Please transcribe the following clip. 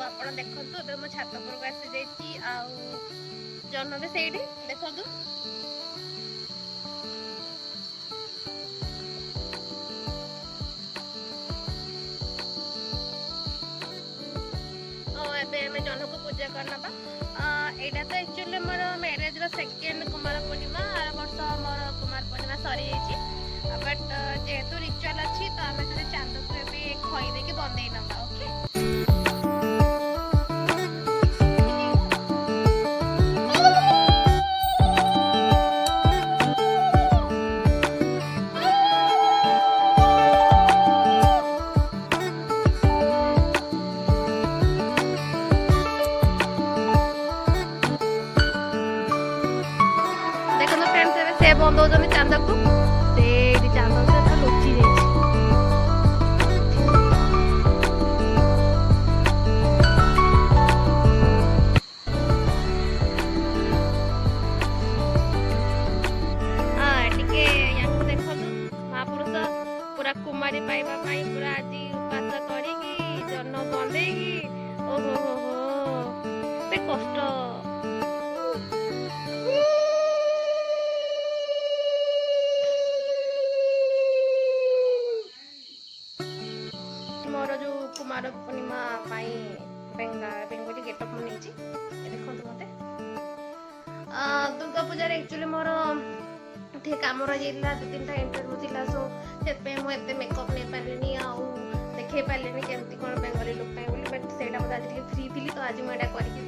ଆପଣ ଦେଖନ୍ତୁ ଏବେ ମୁଁ ଛାତ ଉପରକୁ ଆସିଯାଇଛି ଆଉ ଜହ୍ନ ବି ସେଇଠି ଦେଖନ୍ତୁ। ଏବେ ଆମେ ଜହ୍ନକୁ ପୂଜା କରିନେବା। ଏଇଟା ତ ଆକ୍ଚୁଆଲି ମୋର ମ୍ୟାରେଜର ସେକେଣ୍ଡ କୁମାର ପୂର୍ଣ୍ଣିମା। ଆର ବର୍ଷ ମୋର କୁମାର ପୂର୍ଣ୍ଣିମା ସରିଯାଇଛି, ବଟ୍ ଯେହେତୁ ରିଚୁଆଲ ଅଛି ତ ଆମେ ଖାଲି ଚାନ୍ଦକୁ ଏବେ ଖଇ ଦେଇକି ବନ୍ଦେଇ ନେବା। ଓକେ, ଦେଖନ୍ତୁ ଫ୍ରେଣ୍ଡସ୍ ଏବେ ସେ ବନ୍ଦଉଛନ୍ତି ଚାନ୍ଦକୁ। ସେଇଠି ଚାନ୍ଦ ସହିତ ଲୁଚି ଯାଇଛି। ଟିକେ ୟାକୁ ଦେଖନ୍ତୁ, ମହାପୁରୁଷ ପୁରା କୁମାରୀ ପାଇବା ପାଇଁ ପୁରା ଆଜି ଉପାସ କରିକି ଜହ୍ନ ବନ୍ଦେଇକି, ଓହୋ ହୋ ହୋ ଏତେ କଷ୍ଟ। ମୋର ଯୋଉ କୁମାର ପୂର୍ଣ୍ଣିମା ପାଇଁ ବେଙ୍ଗଲି ଗେଟଅପ୍ ମୁଁ ନେଇଛି, ଦେଖନ୍ତୁ ମତେ। ଦୁର୍ଗା ପୂଜାରେ ଆକ୍ଚୁଆଲି ମୋର ଟିକେ କାମ ରହିଯାଇଥିଲା, 2-3ଟା ଇଣ୍ଟରଭ୍ୟୁ ଥିଲା, ସୋ ସେଥିପାଇଁ ମୁଁ ଏତେ ମେକଅପ୍ ନେଇପାରିଲିନି ଆଉ ଦେଖେଇ ପାରିଲିନି କେମିତି କ'ଣ ବେଙ୍ଗଲି ଲୁକ୍ ପାଇଁ ବୋଲି। ବଟ୍ ସେଇଟା ମୋତେ ଆଜି ଟିକେ ଫ୍ରି ଥିଲି ତ ଆଜି ମୁଁ ଏଇଟା କରିକି